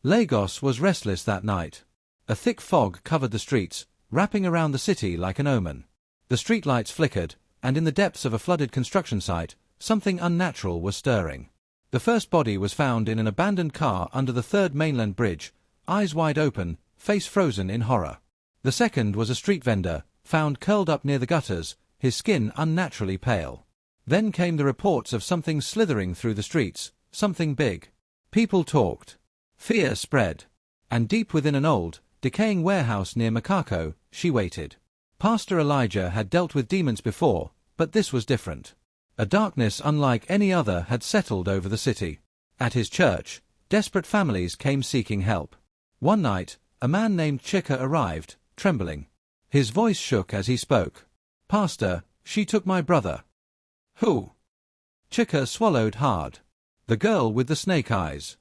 Lagos was restless that night. A thick fog covered the streets, wrapping around the city like an omen. The streetlights flickered, and in the depths of a flooded construction site, something unnatural was stirring. The first body was found in an abandoned car under the third mainland bridge, eyes wide open, face frozen in horror. The second was a street vendor, found curled up near the gutters, his skin unnaturally pale. Then came the reports of something slithering through the streets, something big. People talked. Fear spread. And deep within an old, decaying warehouse near Makako, she waited. Pastor Elijah had dealt with demons before, but this was different. A darkness unlike any other had settled over the city. At his church, desperate families came seeking help. One night, a man named Chika arrived, trembling. His voice shook as he spoke. "Pastor, she took my brother." "Who?" Chika swallowed hard. "The girl with the snake eyes."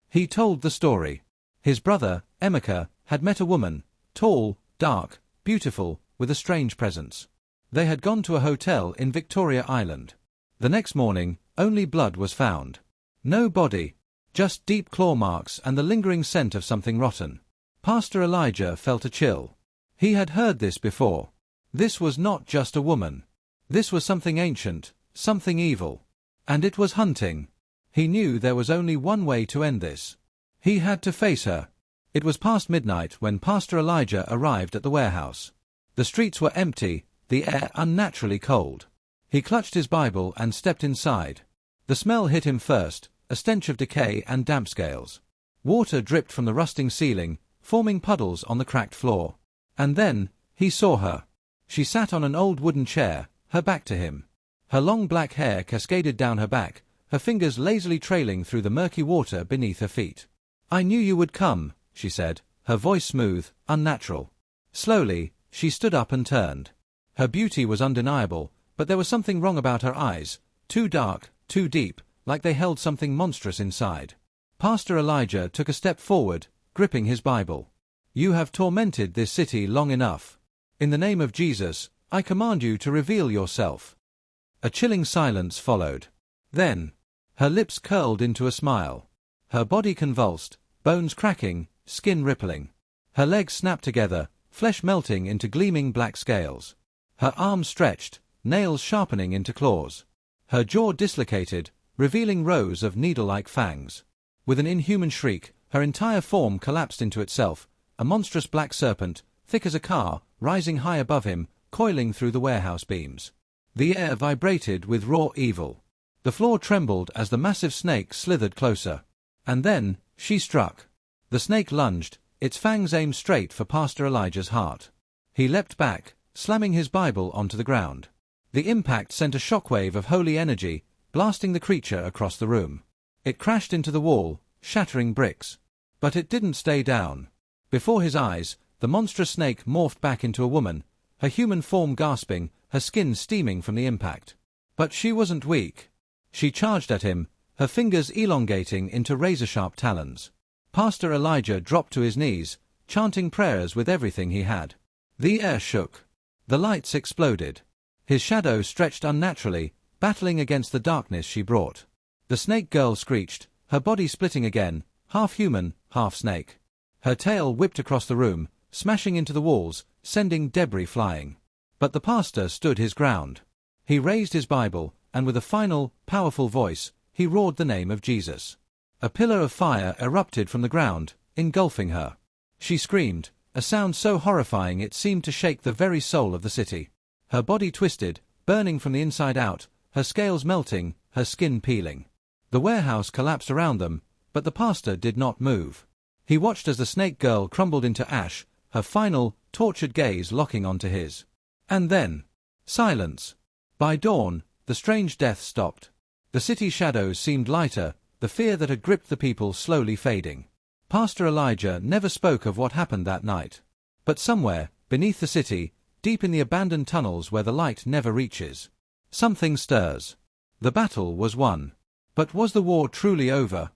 He told the story. His brother, Emeka, had met a woman, tall, dark, beautiful, with a strange presence. They had gone to a hotel in Victoria Island. The next morning, only blood was found. No body, just deep claw marks and the lingering scent of something rotten. Pastor Elijah felt a chill. He had heard this before. This was not just a woman. This was something ancient, something evil. And it was hunting. He knew there was only one way to end this. He had to face her. It was past midnight when Pastor Elijah arrived at the warehouse. The streets were empty, the air unnaturally cold. He clutched his Bible and stepped inside. The smell hit him first, a stench of decay and damp scales. Water dripped from the rusting ceiling, forming puddles on the cracked floor. And then, he saw her. She sat on an old wooden chair, her back to him. Her long black hair cascaded down her back, her fingers lazily trailing through the murky water beneath her feet. "I knew you would come," she said, her voice smooth, unnatural. Slowly, she stood up and turned. Her beauty was undeniable, but there was something wrong about her eyes, too dark, too deep, like they held something monstrous inside. Pastor Elijah took a step forward, gripping his Bible. "You have tormented this city long enough. In the name of Jesus, I command you to reveal yourself." A chilling silence followed. Then, her lips curled into a smile. Her body convulsed, bones cracking, skin rippling. Her legs snapped together, flesh melting into gleaming black scales. Her arms stretched, nails sharpening into claws. Her jaw dislocated, revealing rows of needle-like fangs. With an inhuman shriek, her entire form collapsed into itself, a monstrous black serpent, thick as a car, rising high above him, coiling through the warehouse beams. The air vibrated with raw evil. The floor trembled as the massive snake slithered closer. And then, she struck. The snake lunged, its fangs aimed straight for Pastor Elijah's heart. He leapt back, slamming his Bible onto the ground. The impact sent a shockwave of holy energy, blasting the creature across the room. It crashed into the wall, shattering bricks. But it didn't stay down. Before his eyes, the monstrous snake morphed back into a woman, her human form gasping, her skin steaming from the impact. But she wasn't weak. She charged at him, her fingers elongating into razor-sharp talons. Pastor Elijah dropped to his knees, chanting prayers with everything he had. The air shook. The lights exploded. His shadow stretched unnaturally, battling against the darkness she brought. The snake girl screeched, her body splitting again, half human, half snake. Her tail whipped across the room, smashing into the walls, sending debris flying. But the pastor stood his ground. He raised his Bible, and with a final, powerful voice, he roared the name of Jesus. A pillar of fire erupted from the ground, engulfing her. She screamed, a sound so horrifying it seemed to shake the very soul of the city. Her body twisted, burning from the inside out, her scales melting, her skin peeling. The warehouse collapsed around them, but the pastor did not move. He watched as the snake girl crumbled into ash, her final, tortured gaze locking onto his. And then, silence. By dawn, the strange death stopped. The city shadows seemed lighter, the fear that had gripped the people slowly fading. Pastor Elijah never spoke of what happened that night. But somewhere, beneath the city, deep in the abandoned tunnels where the light never reaches, something stirs. The battle was won. But was the war truly over?